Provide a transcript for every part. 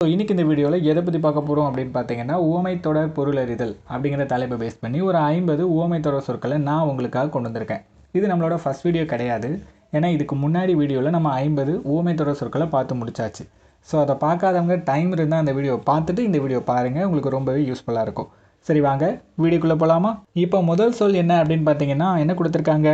So இன்றைக்கி இந்த வீடியோவில் எதை பற்றி பார்க்க போகிறோம் அப்படின்னு பார்த்தீங்கன்னா உவமை தொடர் பொருளறிதல் அப்படிங்கிற தலைப்பை பேஸ் பண்ணி ஒரு 50 உவமை தொடர் சொற்களை நான் உங்களுக்காக கொண்டு வந்திருக்கேன். இது நம்மளோட ஃபஸ்ட் வீடியோ கிடையாது. ஏன்னா இதுக்கு முன்னாடி வீடியோவில் நம்ம 50 உவமை தொடர் சொற்களை பார்த்து முடிச்சாச்சு. ஸோ அதை பார்க்காதவங்க டைம் இருந்தால் அந்த வீடியோ பார்த்துட்டு இந்த வீடியோ பாருங்கள், உங்களுக்கு ரொம்பவே யூஸ்ஃபுல்லாக இருக்கும். சரி வாங்க வீடியோக்குள்ளே போகலாமா? இப்போ முதல் சொல் என்ன அப்படின்னு பார்த்தீங்கன்னா என்ன கொடுத்துருக்காங்க,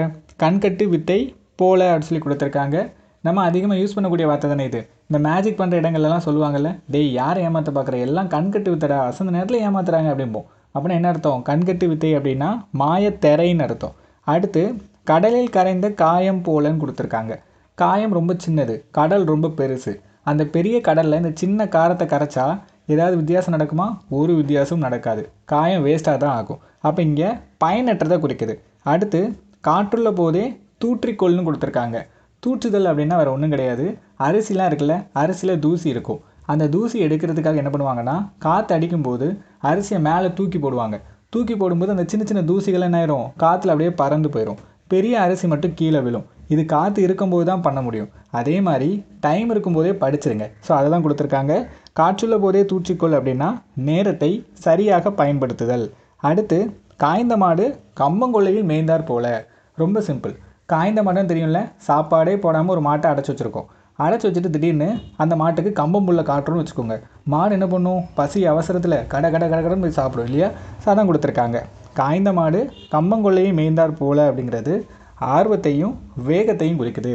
கண்கட்டு வித்தை போல அப்படின்னு சொல்லி கொடுத்துருக்காங்க. நம்ம அதிகமாக யூஸ் பண்ணக்கூடிய வார்த்தை தானே இது. இந்த மேஜிக் பண்ணுற இடங்கள்லாம் சொல்லுவாங்கள்ல, டேய் யாரை ஏமாற்ற பார்க்குற, எல்லாம் கண்கட்டு வித்தடா, அசந்த நேரத்தில் ஏமாத்துறாங்க அப்படிம்போம். அப்படின்னா என்ன அர்த்தம்? கண்கட்டு வித்தை அப்படின்னா மாயத்தெரைன்னு அர்த்தம். அடுத்து கடலில் கரைந்த காயம் போலன்னு கொடுத்துருக்காங்க. காயம் ரொம்ப சின்னது, கடல் ரொம்ப பெருசு. அந்த பெரிய கடலில் இந்த சின்ன காரத்தை கரைச்சா ஏதாவது வித்தியாசம் நடக்குமா? ஒரு வித்தியாசமும் நடக்காது. காயம் வேஸ்ட்டாக தான் ஆகும். அப்போ இங்கே பயனற்றதை குறிக்குது. அடுத்து காற்றுள்ள போதே தூற்றிக்கொள்னு கொடுத்துருக்காங்க. தூற்றுதல் அப்படின்னா வேறு ஒன்றும் கிடையாது. அரிசிலாம் இருக்குல்ல, அரிசியில் தூசி இருக்கும். அந்த தூசி எடுக்கிறதுக்காக என்ன பண்ணுவாங்கன்னா, காற்று அடிக்கும்போது அரிசியை மேலே தூக்கி போடுவாங்க. தூக்கி போடும்போது அந்த சின்ன சின்ன தூசிகள் என்ன ஆயிரும், காற்றுல அப்படியே பறந்து போயிடும். பெரிய அரிசி மட்டும் கீழே விழும். இது காற்று இருக்கும்போது தான் பண்ண முடியும். அதே மாதிரி டைம் இருக்கும்போதே படிச்சிருங்க. ஸோ அதை தான் கொடுத்துருக்காங்க. காற்றுள்ள போதே தூற்றிக்கொள் அப்படின்னா நேரத்தை சரியாக பயன்படுத்துதல். அடுத்து காய்ந்த மாடு கம்பங்கொள்ளையில் மேய்ந்தார் போல. ரொம்ப சிம்பிள். காய்ந்த மாடுன்னு தெரியும்ல, சாப்பாடே போடாமல் ஒரு மாட்டை அடைச்சி வச்சுருக்கோம். அடைச்சி வச்சுட்டு திடீர்னு அந்த மாட்டுக்கு கம்பம் புல்லை காட்டுறோன்னு வச்சுக்கோங்க. மாடு என்ன பண்ணும், பசி அவசரத்தில் கடன்னு போய் சாப்பிடும் இல்லையா? சாதம் கொடுத்துருக்காங்க. காய்ந்த மாடு கம்பங்கொள்ளையை மேய்ந்தார் போல அப்படிங்கிறது ஆர்வத்தையும் வேகத்தையும் குறிக்குது.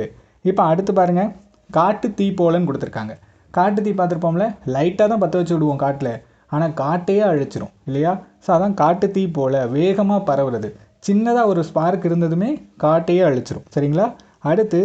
இப்போ அடுத்து பாருங்கள், காட்டு தீ போலன்னு கொடுத்துருக்காங்க. காட்டு தீ பார்த்துருப்போம்ல, லைட்டாக தான் பற்ற வச்சு விடுவோம் காட்டில், ஆனால் காட்டையே அழிச்சிரும் இல்லையா? ஸோ அதான் காட்டு தீ போல வேகமாக பரவுறது. சின்னதாக ஒரு ஸ்பார்க் இருந்ததுமே காட்டையே அழிச்சிரும். சரிங்களா? அடுத்து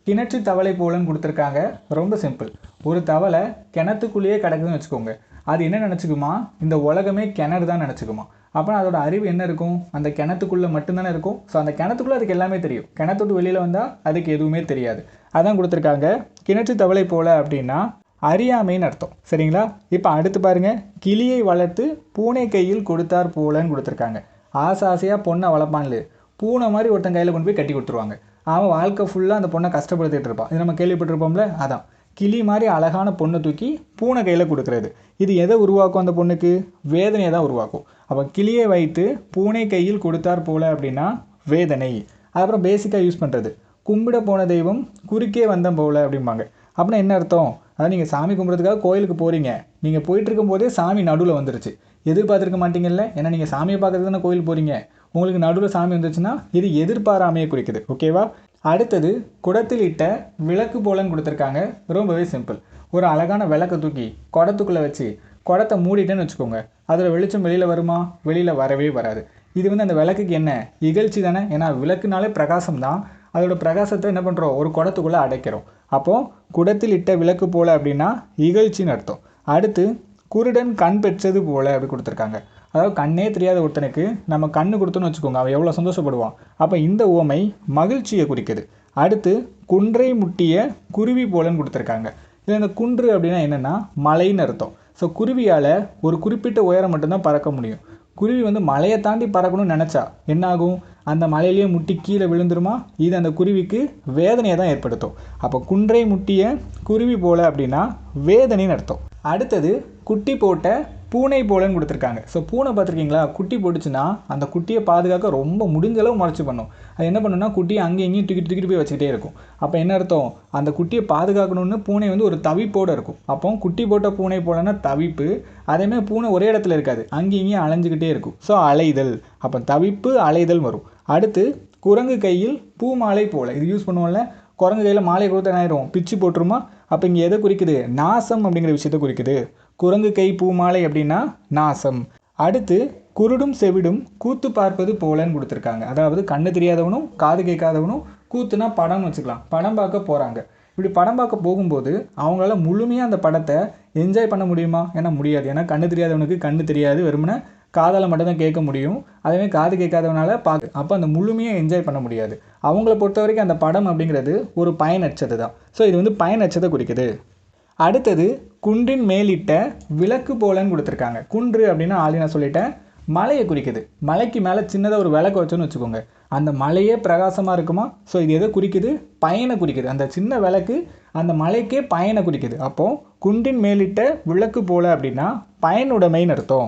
கிணற்று தவளை போலன்னு கொடுத்துருக்காங்க. ரொம்ப சிம்பிள். ஒரு தவளை கிணத்துக்குள்ளேயே கிடக்குதுன்னு வச்சுக்கோங்க. அது என்ன நினச்சிக்குமா, இந்த உலகமே கிணறு தான் நினச்சிக்குமா. அப்புறம் அதோட அறிவு என்ன இருக்கும், அந்த கிணத்துக்குள்ளே மட்டும்தானே இருக்கும். ஸோ அந்த கிணத்துக்குள்ளே அதுக்கு எல்லாமே தெரியும். கிணத்துட்டு வெளியில் வந்தால் அதுக்கு எதுவுமே தெரியாது. அதான் கொடுத்துருக்காங்க. கிணற்று தவளை போல அப்படின்னா அறியாமைன்னு அர்த்தம். சரிங்களா? இப்போ அடுத்து பாருங்கள், கிளியை வளர்த்து பூனை கையில் கொடுத்தார் போலன்னு கொடுத்துருக்காங்க. ஆசையாக பொண்ணை வளர்ப்பான்ல, பூனை மாதிரி ஒருத்தன் கையில் கொண்டு போய் கட்டி கொடுத்துருவாங்க. அவன் வாழ்க்கை ஃபுல்லாக அந்த பொண்ணை கஷ்டப்படுத்திட்டு இருப்பான். இது நம்ம கேள்விப்பட்டிருப்போம்ல. அதான் கிளி மாதிரி அழகான பொண்ணை தூக்கி பூனை கையில் கொடுக்குறது. இது எதை உருவாக்கும், அந்த பொண்ணுக்கு வேதனையை தான் உருவாக்கும். அப்போ கிளியை வைத்து பூனை கையில் கொடுத்தார் போல அப்படின்னா வேதனை. அதுக்கப்புறம் பேசிக்காக யூஸ் பண்ணுறது, கும்பிட போன தெய்வம் குறுக்கே வந்த போல அப்படிம்பாங்க. அப்படின்னா என்ன அர்த்தம்? அதாவது நீங்கள் சாமி கும்பிட்றதுக்காக கோயிலுக்கு போகிறீங்க, நீங்கள் போயிட்டுருக்கும் போதே சாமி நடுவில் வந்துருச்சு. எதிர்பார்த்துருக்க மாட்டீங்கல்ல, ஏன்னா நீங்கள் சாமியை பார்க்குறது தானே கோயில் போகிறீங்க. உங்களுக்கு நடுவில் சாமி வந்துச்சுன்னா இது எதிர்பாராமையை குறிக்குது. ஓகேவா? அடுத்தது குடத்தில் இட்ட விளக்கு போலன்னு கொடுத்துருக்காங்க. ரொம்பவே சிம்பிள். ஒரு அழகான விளக்கை தூக்கி குடத்துக்குள்ளே வச்சு குடத்தை மூடிட்டேன்னு வச்சுக்கோங்க. அதில் வெளிச்சம் வெளியில் வருமா? வெளியில் வரவே வராது. இது அந்த விளக்குக்கு என்ன இகழ்ச்சி தானே. ஏன்னா விளக்குனாலே பிரகாசம் தான். அதோட பிரகாசத்தை என்ன பண்ணுறோம், ஒரு குடத்துக்குள்ளே அடைக்கிறோம். அப்போது குடத்தில் இட்ட விளக்கு போல அப்படின்னா இகழ்ச்சின்னு அர்த்தம். அடுத்து குருடன் கண் பெற்றது போல அப்படி கொடுத்துருக்காங்க. அதாவது கண்ணே தெரியாத ஒருத்தனுக்கு நம்ம கண்ணு கொடுத்தோன்னு வச்சுக்கோங்க, அவன் எவ்வளோ சந்தோஷப்படுவான். அப்போ இந்த உவமை மகிழ்ச்சியை குறிக்குது. அடுத்து குன்றை முட்டிய குருவி போலன்னு கொடுத்துருக்காங்க. இதில் இந்த குன்று அப்படின்னா என்னென்னா மலைன்னு அர்த்தம். ஸோ குருவியால் ஒரு குறிப்பிட்ட உயரம் மட்டும்தான் பறக்க முடியும். குருவி மலையை தாண்டி பறக்கணும்னு நினச்சா என்னாகும், அந்த மலையிலேயே முட்டி கீழே விழுந்துருமா? இது அந்த குருவிக்கு வேதனையை தான் ஏற்படுத்தும். அப்போ குன்றை முட்டிய குருவி போல அப்படின்னா வேதனைன்னு அர்த்தம். அடுத்தது குட்டி போட்ட பூனை போலன்னு கொடுத்துருக்காங்க. ஸோ பூனை பார்த்துருக்கீங்களா, குட்டி போட்டுச்சுன்னா அந்த குட்டியை பாதுகாக்க ரொம்ப முடிஞ்ச அளவு முயற்சி பண்ணும். அது என்ன பண்ணுன்னா குட்டியை அங்கேயும் இங்கேயும் தூக்கிட்டு போய் வச்சுக்கிட்டே இருக்கும். அப்போ என்ன அர்த்தம், அந்த குட்டியை பாதுகாக்கணும்னு பூனை ஒரு தவிப்போடு இருக்கும். அப்போ குட்டி போட்ட பூனை போலன்னா தவிப்பு. அதேமாதிரி பூனை ஒரே இடத்துல இருக்காது, அங்கேயும் இங்கேயும் அலைஞ்சிக்கிட்டே இருக்கும். ஸோ அலைதல். அப்போ தவிப்பு அலைதல் வரும். அடுத்து குரங்கு கையில் பூ மாலை போல. இது யூஸ் பண்ணுவோம்ல, குரங்கு கையில் மாலை கொடுத்தா என்ன ஆயிரும், பிச்சு போட்டுருமா? அப்போ இங்கே எதை குறிக்குது, நாசம் அப்படிங்கிற விஷயத்தை குறிக்குது. குரங்கு கை பூமாலை அப்படின்னா நாசம். அடுத்து குருடும் செவிடும் கூத்து பார்ப்பது போலன்னு கொடுத்துருக்காங்க. அதாவது கண்ணு தெரியாதவனும் காது கேட்காதவனும் கூத்துனா படம்னு வச்சுக்கலாம், படம் பார்க்க போகிறாங்க. இப்படி படம் பார்க்க போகும்போது அவங்களால முழுமையாக அந்த படத்தை என்ஜாய் பண்ண முடியுமா? ஏன்னா முடியாது. ஏன்னா கண்ணு தெரியாதவனுக்கு கண்ணு தெரியாது, வெறுமனே காதால் மட்டும்தான் கேட்க முடியும். அதேமாதிரி காது கேட்காதவனால பார்க்க, அப்போ அந்த முழுமையாக என்ஜாய் பண்ண முடியாது. அவங்கள பொறுத்த வரைக்கும் அந்த படம் அப்படிங்கிறது ஒரு பயனற்றது தான். ஸோ இது பயனற்றதை குறிக்குது. அடுத்தது குன்றின் மேலிட்ட விளக்கு போலன்னு கொடுத்துருக்காங்க. குன்று அப்படின்னா ஆல்ரெடி நான் சொல்லிட்டேன், மலையை குறிக்குது. மலைக்கு மேலே சின்னதாக ஒரு விளக்கு வச்சோன்னு வச்சுக்கோங்க, அந்த மலையே பிரகாசமாக இருக்குமா? ஸோ இது எதை குறிக்குது, பயனை குறிக்குது. அந்த சின்ன விளக்கு அந்த மலைக்கே பயனை குறிக்குது. அப்போது குன்றின் மேலிட்ட விளக்கு போல அப்படின்னா பயனுடைமைன்னு அர்த்தம்.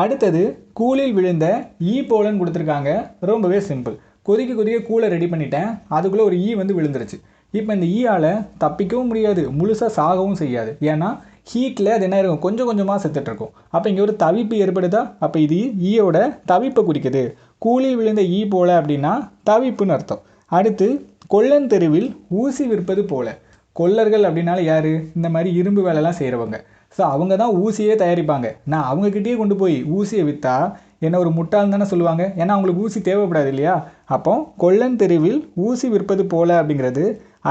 அடுத்தது கூழில் விழுந்த ஈ போலன்னு கொடுத்துருக்காங்க. ரொம்பவே சிம்பிள். கொதிக்க கூழை ரெடி பண்ணிட்டேன், அதுக்குள்ளே ஒரு ஈ வந்து விழுந்துருச்சு. இப்போ இந்த ஈயால் தப்பிக்கவும் முடியாது, முழுசாக சாகவும் செய்யாது. ஏன்னா ஹீட்டில் அது என்ன இருக்கும், கொஞ்சம் கொஞ்சமாக செத்துட்ருக்கும். அப்போ இங்கே ஒரு தவிப்பு ஏற்படுதா, அப்போ இது ஈயோட தவிப்பை குறிக்குது. கூழில் விழுந்த ஈ போல அப்படின்னா தவிப்புன்னு அர்த்தம். அடுத்து கொல்லன் தெருவில் ஊசி விற்பது போல. கொல்லர்கள் அப்படின்னால யார், இந்த மாதிரி இரும்பு வேலைலாம் செய்கிறவங்க. ஸோ அவங்க தான் ஊசியே தயாரிப்பாங்க. நான் அவங்கக்கிட்டேயே கொண்டு போய் ஊசியை விற்றா என்ன ஒரு முட்டாள்னு தானே சொல்லுவாங்க. ஏன்னா அவங்களுக்கு ஊசி தேவைப்படாது இல்லையா. அப்போ கொல்லன் தெருவில் ஊசி விற்பது போல அப்படிங்கிறது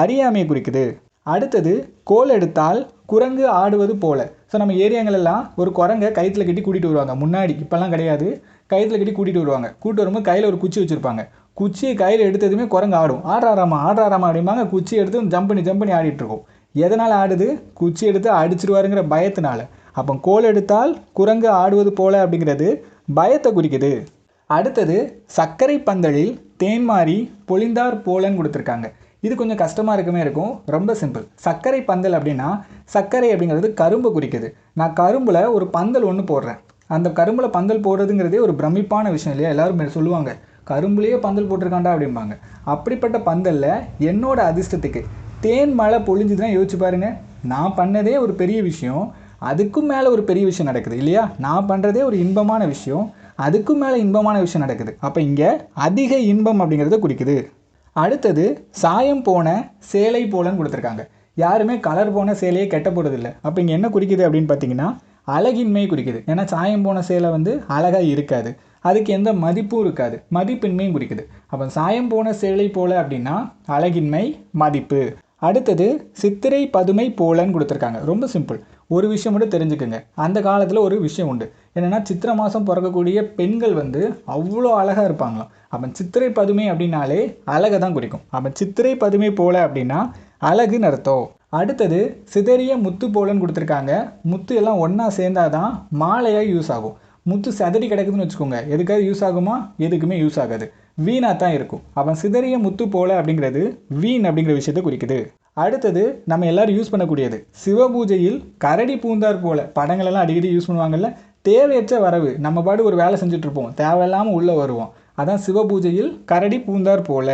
அறியாமையை குறிக்குது. அடுத்தது கோல் எடுத்தால் குரங்கு ஆடுவது போல. ஸோ நம்ம ஏரியாங்களெல்லாம் ஒரு குரங்கை கயிற்றுல கட்டி கூட்டிகிட்டு வருவாங்க. முன்னாடி இப்போல்லாம் கிடையாது, கயிற்றுல கட்டி கூட்டிகிட்டு வருவாங்க. கூப்பிட்டு வரும்போது கையில் ஒரு குச்சி வச்சுருப்பாங்க. குச்சியை கையில் எடுத்ததுமே குரங்கு ஆடும். ஆடுறாராமா அப்படிம்பாங்க. குச்சி எடுத்து ஜம்ப் பண்ணி ஆடிட்டுருக்கோம். எதனால் ஆடுது, குச்சி எடுத்து அடிச்சிருவாருங்கிற பயத்தினால. அப்போ கோல் எடுத்தால் குரங்கு ஆடுவது போல அப்படிங்கிறது பயத்தை குறிக்குது. அடுத்தது சர்க்கரை பந்தலில் தேன்மாரி பொழிந்தார் போலன்னு கொடுத்துருக்காங்க. இது கொஞ்சம் கஷ்டமாக இருக்கும். ரொம்ப சிம்பிள். சர்க்கரை பந்தல் அப்படின்னா சர்க்கரை அப்படிங்கிறது கரும்பு குறிக்குது. நான் கரும்பில் ஒரு பந்தல் ஒன்று போடுறேன். அந்த கரும்பில் பந்தல் போடுறதுங்கிறதே ஒரு பிரமிப்பான விஷயம் இல்லையா. எல்லோரும் சொல்லுவாங்க கரும்புலேயே பந்தல் போட்டிருக்காண்டா அப்படிம்பாங்க. அப்படிப்பட்ட பந்தலில் என்னோட அதிர்ஷ்டத்துக்கு தேன் மழை பொழிஞ்சுதுன்னா யோசிச்சு பாருங்கள். நான் பண்ணதே ஒரு பெரிய விஷயம், அதுக்கும் மேலே ஒரு பெரிய விஷயம் நடக்குது இல்லையா. நான் பண்ணுறதே ஒரு இன்பமான விஷயம், அதுக்கும் மேலே இன்பமான விஷயம் நடக்குது. அப்போ இங்கே அதிக இன்பம் அப்படிங்கிறத குறிக்குது. அடுத்தது சாயம் போன சேலை போலன்னு கொடுத்துருக்காங்க. யாருமே கலர் போன சேலையே கெட்ட போகிறது இல்லை. அப்போ இங்கே என்ன குறிக்குது அப்படின்னு பார்த்தீங்கன்னா அழகின்மை குறிக்குது. ஏன்னா சாயம் போன சேலை வந்து அழகாக இருக்காது, அதுக்கு எந்த மதிப்பும் இருக்காது, மதிப்பின்மையும் குறிக்குது. அப்போ சாயம் போன சேலை போல அப்படின்னா அழகின்மை, மதிப்பு. அடுத்தது சித்திரை பதுமை போலன்னு கொடுத்துருக்காங்க. ரொம்ப சிம்பிள். ஒரு விஷயம் மட்டும் தெரிஞ்சுக்குங்க. அந்த காலத்தில் ஒரு விஷயம் உண்டு. என்னென்னா சித்திரை மாதம் பிறக்கக்கூடிய பெண்கள் வந்து அவ்வளோ அழகாக இருப்பாங்களாம். அப்போ சித்திரை பதுமை அப்படின்னாலே அழகை தான் குறிக்கும். அப்போ சித்திரை பதுமை போல அப்படின்னா அழகுன்னு அர்த்தம். அடுத்தது சிதறிய முத்து போலன்னு கொடுத்துருக்காங்க. முத்து எல்லாம் ஒன்றா சேர்ந்தாதான் மாலையாக யூஸ் ஆகும். முத்து சதறி கிடக்குதுன்னு வச்சுக்கோங்க, எதுக்காவது யூஸ் ஆகுமா, எதுக்குமே யூஸ் ஆகாது, வீணாக தான் இருக்கும். அவன் சிதறிய முத்து போல அப்படிங்கிறது வீண் அப்படிங்கிற விஷயத்தை குறிக்குது. அடுத்தது நம்ம எல்லோரும் யூஸ் பண்ணக்கூடியது சிவபூஜையில் கரடி பூந்தார் போல. படங்களெல்லாம் அடிக்கடி யூஸ் பண்ணுவாங்கல்ல. தேவையற்ற வரவு, நம்ம பாடு ஒரு வேலை செஞ்சுட்ருப்போம், தேவையில்லாமல் உள்ளே வருவோம், அதான் சிவபூஜையில் கரடி பூந்தார் போல.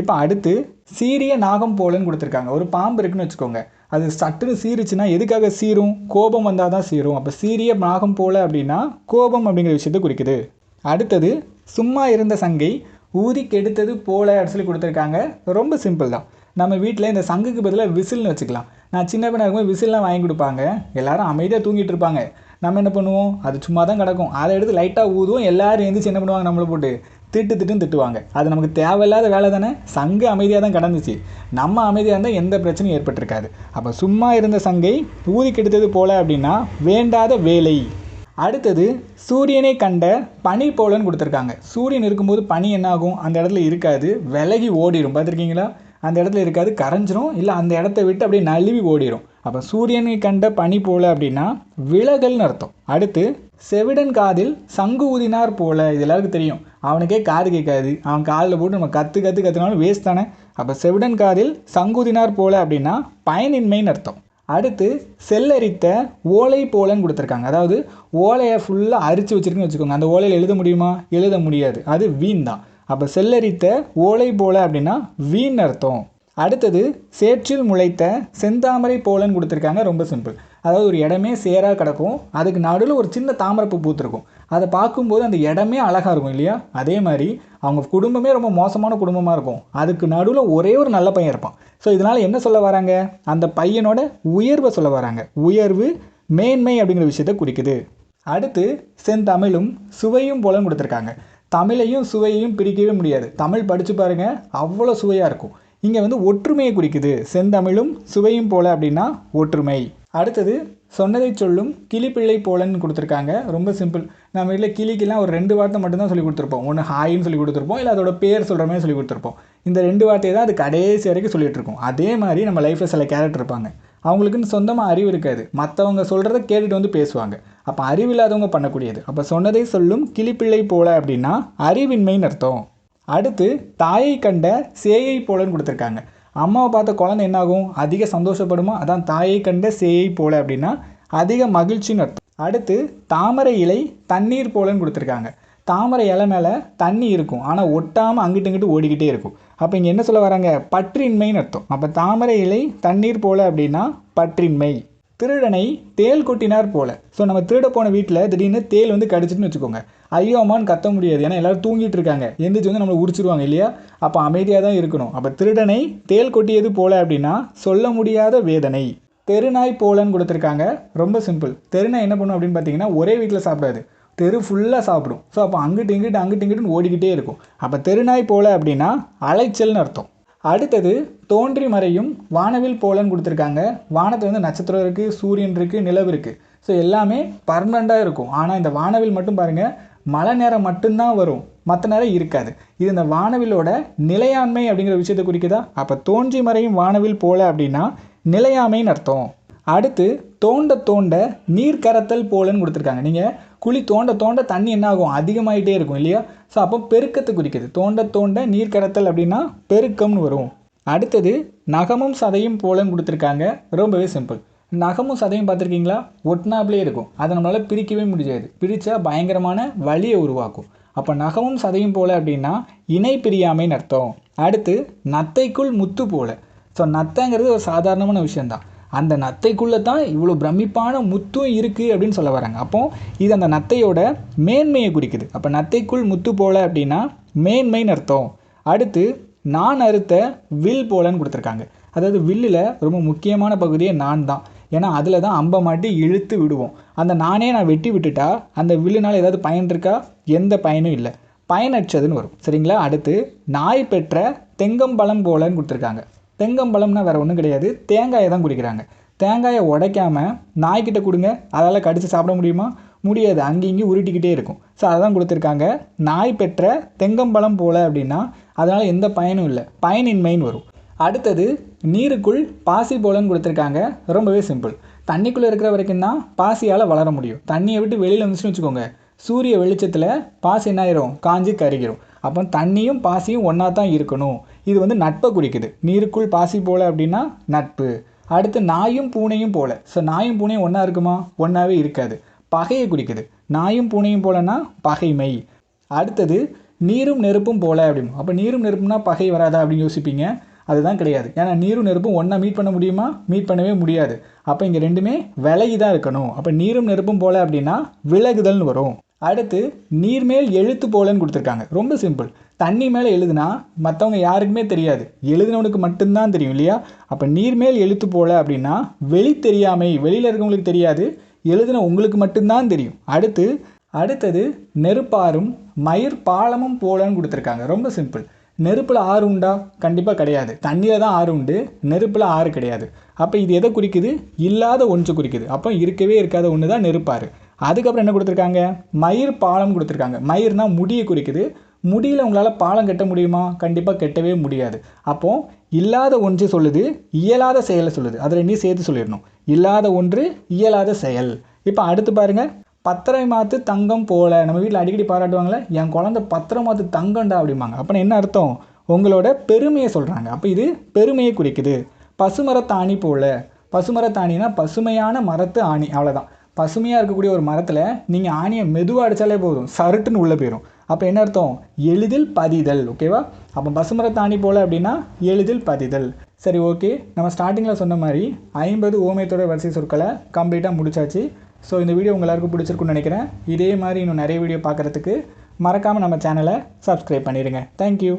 இப்போ அடுத்து சீரிய நாகம் போலன்னு கொடுத்துருக்காங்க. ஒரு பாம்பு இருக்குன்னு வச்சுக்கோங்க, அது சட்டுன்னு சீரிச்சுன்னா எதுக்காக சீரும், கோபம் வந்தால் தான் சீரும். அப்போ சீரிய நாகம் போல அப்படின்னா கோபம் அப்படிங்கிற விஷயத்தை குறிக்குது. அடுத்தது சும்மா இருந்த சங்கை ஊதி கெடுத்தது போல அப்படின்னு சொல்லி கொடுத்துருக்காங்க. ரொம்ப சிம்பிள் தான். நம்ம வீட்டில் இந்த சங்குக்கு பதிலாக விசில்னு வச்சுக்கலாம். நான் சின்ன பையனாக இருக்கும்போது விசில்லாம் வாங்கி கொடுப்பாங்க, எல்லோரும் அமைதியாக தூங்கிட்டு இருப்பாங்க. நம்ம என்ன பண்ணுவோம், அது சும்மா தான் கிடக்கும், அதை எடுத்து லைட்டாக ஊதுவோம், எல்லோரும் எழுந்திரிச்சு என்ன பண்ணுவாங்க, நம்மளை போட்டு திட்டுவாங்க. அது நமக்கு தேவையில்லாத வேலை தானே. சங்கு அமைதியாக தான் கிடந்துச்சு, நம்ம அமைதியாக இருந்தால் எந்த பிரச்சனையும் ஏற்பட்டிருக்காது. அப்போ சும்மா இருந்த சங்கை ஊதி கெடுத்தது போல அப்படின்னா வேண்டாத வேலை. அடுத்தது சூரியனை கண்ட பனி போலன்னு கொடுத்துருக்காங்க. சூரியன் இருக்கும்போது பனி என்னாகும், அந்த இடத்துல இருக்காது, விலகி ஓடிடும். பார்த்துருக்கீங்களா, அந்த இடத்துல இருக்காது, கரைஞ்சிரும், இல்லை அந்த இடத்த விட்டு அப்படியே நழுவி ஓடிடும். அப்போ சூரியனை கண்ட பனி போல அப்படின்னா விலகல்னு அர்த்தம். அடுத்து செவிடன் காதில் சங்கு ஊதினார் போல. இது எல்லாருக்கும் தெரியும், அவனுக்கே காது கேட்காது, அவன் காதில் போட்டு நம்ம கற்றுனாலும் வேஸ்ட் தானே. அப்போ செவிடன் காதில் சங்குதினார் போல அப்படின்னா பயனின்மைன்னு அர்த்தம். அடுத்து செல்லரித்த ஓலை போலன்னு கொடுத்துருக்காங்க. அதாவது ஓலையை ஃபுல்லாக அரிச்சு வச்சுருக்குன்னு வச்சுக்கோங்க, அந்த ஓலையில் எழுத முடியுமா, எழுத முடியாது, அது வீண் தான். அப்போ செல்லரித்த ஓலை போல அப்படின்னா வீண் அர்த்தம். அடுத்தது சேற்றில் முளைத்த செந்தாமரை போலன்னு கொடுத்துருக்காங்க. ரொம்ப சிம்பிள். அதாவது ஒரு இடமே சேராக கிடக்கும், அதுக்கு நடுவில் ஒரு சின்ன தாமரைப்பூ பூத்துருக்கும், அதை பார்க்கும்போது அந்த இடமே அழகாக இருக்கும் இல்லையா. அதே மாதிரி அவங்க குடும்பமே ரொம்ப மோசமான குடும்பமாக இருக்கும், அதுக்கு நடுவில் ஒரே ஒரு நல்ல பையன் இருப்பான். ஸோ இதனால் என்ன சொல்ல வராங்க, அந்த பையனோட உயர்வை சொல்ல வராங்க. உயர்வு, மேன்மை அப்படிங்கிற விஷயத்தை குறிக்குது. அடுத்து செந்தமிழும் சுவையும் போலன்னு கொடுத்துருக்காங்க. தமிழையும் சுவையையும் பிரிக்கவே முடியாது. தமிழ் படித்து பாருங்கள், அவ்வளோ சுவையாக இருக்கும். இங்கே வந்து ஒற்றுமையை குறிக்குது. செந்தமிழும் சுவையும் போல அப்படின்னா ஒற்றுமை. அடுத்தது சொன்னதை சொல்லும் கிளிப்பிள்ளை போலன்னு கொடுத்துருக்காங்க. ரொம்ப சிம்பிள். நம்ம வீட்டில் கிளிக்கெல்லாம் ஒரு 2 வார்த்தை மட்டும்தான் சொல்லி கொடுத்துருப்போம். ஒன்று ஹாயின்னு சொல்லி கொடுத்துருப்போம், இல்லை அதோட பேர் சொல்கிற மாதிரி சொல்லி கொடுத்துருப்போம். இந்த 2 வார்த்தையை தான் அது கடைசி வரைக்கும் சொல்லிகிட்டு இருக்கோம். அதே மாதிரி நம்ம லைஃப்பில் சில கேரக்டர் இருப்பாங்க, அவங்களுக்குன்னு சொந்தமாக அறிவு இருக்காது, மற்றவங்க சொல்கிறத கேட்டுட்டு வந்து பேசுவாங்க. அப்போ அறிவில்லாதவங்க பண்ணக்கூடியது. அப்போ சொன்னதை சொல்லும் கிளிப்பிள்ளை போல அப்படின்னா அறிவின்மைன்னு அர்த்தம். அடுத்து தாயை கண்ட சேயை போலன்னு கொடுத்துருக்காங்க. அம்மாவை பார்த்த குழந்தை என்னாகும்? அதிக சந்தோஷப்படுமா? அதான் தாயை கண்ட சேயை போல அப்படின்னா அதிக மகிழ்ச்சின்னு அர்த்தம். அடுத்து தாமரை இலை தண்ணீர் போலன்னு கொடுத்துருக்காங்க. தாமரை இலை மேலே தண்ணி இருக்கும், ஆனால் ஒட்டாமல் அங்கிட்டு இங்கிட்டு ஓடிக்கிட்டே இருக்கும். அப்போ இங்கே என்ன சொல்ல வராங்க? பற்றின்மைன்னு அர்த்தம். அப்போ தாமரை இலை தண்ணீர் போல அப்படின்னா பற்றின்மை. திருடனை தேள் கொட்டினார் போல. ஸோ நம்ம திருட போன வீட்டில் திடீர்னு தேள் வந்து கடிச்சிட்டுன்னு வச்சுக்கோங்க, ஐயோ அம்மான்னு கத்த முடியாது, ஏன்னா எல்லோரும் தூங்கிட்டு இருக்காங்க, எந்திரிச்சு வந்து நம்மளை உரிச்சிருவாங்க இல்லையா? அப்போ அமைதியாக தான் இருக்கணும். அப்போ திருடனை தேள் கொட்டியது போல அப்படின்னா சொல்ல முடியாத வேதனை. தெருநாய் போலன்னு கொடுத்துருக்காங்க. ரொம்ப சிம்பிள். தெருநாய் என்ன பண்ணும் அப்படின்னு பார்த்தீங்கன்னா ஒரே வீட்டில் சாப்பிடாது, தெரு ஃபுல்லாக சாப்பிடும். ஸோ அப்போ அங்கிட்டு இங்கிட்டுன்னு ஓடிக்கிட்டே இருக்கும். அப்போ தெருநாய் போல அப்படின்னா அலைச்சல்னு அர்த்தம். அடுத்தது தோன்றி மறையும் வானவில் போலன்னு கொடுத்துருக்காங்க. வானத்தில் வந்து நட்சத்திரம் இருக்குது, சூரியன் இருக்குது, நிலவு இருக்குது. ஸோ எல்லாமே பர்மனெண்ட்டாக இருக்கும். ஆனால் இந்த வானவில் மட்டும் பாருங்கள், மழை நேரம் மட்டும்தான் வரும், மற்ற நேரம் இருக்காது. இது இந்த வானவிலோட நிலையாண்மை அப்படிங்கிற விஷயத்தை குறிக்குதா? அப்போ தோன்றி மறையும் வானவில் போல அப்படின்னா நிலையாமைன்னு அர்த்தம். அடுத்து தோண்ட தோண்ட நீர் கரத்தல் போலன்னு கொடுத்துருக்காங்க. நீங்கள் குழி தோண்ட தோண்ட தண்ணி என்ன ஆகும்? அதிகமாகிட்டே இருக்கும் இல்லையா? ஸோ அப்போ பெருக்கத்தை குறிக்குது. தோண்ட தோண்ட நீர் கரத்தல் அப்படின்னா பெருக்கம்னு வரும். அடுத்தது நகமும் சதையும் போலன்னு கொடுத்துருக்காங்க. ரொம்பவே சிம்பிள். நகமும் சதையும் பார்த்துருக்கீங்களா? ஒட்டினாப்லே இருக்கும், அதை நம்மளால் பிரிக்கவே முடியாது, பிரித்தா பயங்கரமான வலியை உருவாக்கும். அப்போ நகமும் சதையும் போல அப்படின்னா இணை பிரியாமைன்னு அர்த்தம். அடுத்து நத்தைக்குள் முத்து போல. ஸோ நத்தைங்கிறது ஒரு சாதாரணமான விஷயந்தான், அந்த நத்தைக்குள்ளே தான் இவ்வளோ பிரமிப்பான முத்தும் இருக்குது அப்படின்னு சொல்ல வராங்க. அப்போது இது அந்த நத்தையோட மேன்மையை குறிக்குது. அப்போ நத்தைக்குள் முத்து போல அப்படின்னா மேன்மைன்னு அர்த்தம். அடுத்து நான் அறுத்த வில் போலன்னு கொடுத்துருக்காங்க. அதாவது வில்லில் ரொம்ப முக்கியமான பகுதியே நான் தான், ஏன்னா அதில் தான் அம்பை மாட்டி இழுத்து விடுவோம். அந்த நானே நான் வெட்டி விட்டுட்டா அந்த வில்லுனால் ஏதாவது பயன் இருக்கா? எந்த பயனும் இல்லை, பயனற்றதுன்னு வரும். சரிங்களா? அடுத்து நாய் பெற்ற தெங்கம்பழம் போலன்னு கொடுத்துருக்காங்க. தெங்கம்பழம்னா வேறு ஒன்றும் கிடையாது, தேங்காயை தான் குடிக்கிறாங்க. தேங்காயை உடைக்காமல் நாய்கிட்ட கொடுங்க, அதால் கடித்து சாப்பிட முடியுமா? முடியாது, அங்கேயும் உருட்டிக்கிட்டே இருக்கும். ஸோ அதான் கொடுத்துருக்காங்க. நாய் பெற்ற தெங்கம்பழம் போல அப்படின்னா அதனால் எந்த பயனும் இல்லை, பயனின்மைன்னு வரும். அடுத்தது நீருக்குள் பாசி போலன்னு கொடுத்துருக்காங்க. ரொம்பவே சிம்பிள். தண்ணிக்குள்ளே இருக்கிற வரைக்கும் தான் பாசியால் வளர முடியும். தண்ணியை விட்டு வெளியில் வந்துச்சுன்னு வச்சுக்கோங்க, சூரிய வெளிச்சத்தில் பாசி என்ன ஆயிரும்? காஞ்சி கருகிரும். அப்போ தண்ணியும் பாசியும் ஒன்றா தான் இருக்கணும். இது வந்து நட்பை குறிக்குது. நீருக்குள் பாசி போல அப்படின்னா நட்பு. அடுத்து நாயும் பூனையும் போல. ஸோ நாயும் பூனையும் ஒன்றா இருக்குமா? ஒன்றாவே இருக்காது, பகையை குறிக்குது. நாயும் பூனையும் போலன்னா பகைமை. அடுத்தது நீரும் நெருப்பும் போல அப்படின்னு. அப்போ நீரும் நெருப்புனா பகை வராதா அப்படின்னு யோசிப்பீங்க. அதுதான் கிடையாது. ஏன்னா நீரும் நெருப்பும் ஒன்றா மீட் பண்ண முடியுமா? மீட் பண்ணவே முடியாது. அப்போ இங்கே ரெண்டுமே விலகி தான் இருக்கணும். அப்போ நீரும் நெருப்பும் போல அப்படின்னா விலகுதல்னு வரும். அடுத்து நீர்மேல் எழுத்து போலன்னு கொடுத்துருக்காங்க. ரொம்ப சிம்பிள். தண்ணி மேலே எழுதுனா மற்றவங்க யாருக்குமே தெரியாது, எழுதினவனுக்கு மட்டும்தான் தெரியும் இல்லையா? அப்போ நீர்மேல் எழுத்து போல அப்படின்னா வெளி தெரியாமை, வெளியில் இருக்கவங்களுக்கு தெரியாது, எழுதின உங்களுக்கு மட்டும்தான் தெரியும். அடுத்தது நெருப்பாரும் மயிர் பாலமும் போலன்னு கொடுத்துருக்காங்க. ரொம்ப சிம்பிள். நெருப்பில் ஆறு உண்டா? கண்டிப்பாக கிடையாது. தண்ணியில் தான் ஆறு உண்டு, நெருப்பில் ஆறு கிடையாது. அப்போ இது எதை குறிக்குது? இல்லாத ஒன்று குறிக்குது. அப்போ இருக்கவே இருக்காத ஒன்று தான் நெருப்பாறு. அதுக்கப்புறம் என்ன கொடுத்துருக்காங்க? மயிர் பாலம் கொடுத்துருக்காங்க. மயிர்னா முடியை குறிக்குது. முடியில் உங்களால் பாலம் கட்ட முடியுமா? கண்டிப்பாக கட்டவே முடியாது. அப்போது இல்லாத ஒன்று சொல்லுது, இயலாத செயலை சொல்லுது. அதில் நீ சேர்த்து சொல்லிடணும். இல்லாத ஒன்று, இயலாத செயல். இப்போ அடுத்து பாருங்கள், பத்திரை மாத்து தங்கம் போல. நம்ம வீட்டில் அடிக்கடி பாராட்டுவாங்களே, என் குழந்தை பத்திரை மாத்து தங்கம்டா அப்படிம்பாங்க. அப்போ என்ன அர்த்தம்? உங்களோட பெருமையை சொல்கிறாங்க. அப்போ இது பெருமையை குறிக்குது. பசுமரத்தாணி போல. பசுமரத்தாணினா பசுமையான மரத்து ஆணி, அவ்வளோதான். பசுமையாக இருக்கக்கூடிய ஒரு மரத்தில் நீங்கள் ஆணியை மெதுவாக அடித்தாலே போதும், சருட்டுன்னு உள்ளே போயிடும். அப்போ என்ன அர்த்தம்? எளிதில் பதிதல். ஓகேவா? அப்போ பசுமரத்தாணி போல அப்படின்னா எளிதில் பதிதல். சரி, ஓகே. நம்ம ஸ்டார்டிங்கில் சொன்ன மாதிரி 50 ஓமைத்தொடர் வரிசை சொற்களை கம்ப்ளீட்டாக முடிச்சாச்சு. ஸோ இந்த வீடியோ உங்கள் எல்லாருக்கும் பிடிச்சிருக்குன்னு நினைக்கிறேன். இதே மாதிரி இன்னும் நிறைய வீடியோ பார்க்குறதுக்கு மறக்காமல் நம்ம சேனலை சப்ஸ்கிரைப் பண்ணிடுங்க. தேங்க்யூ.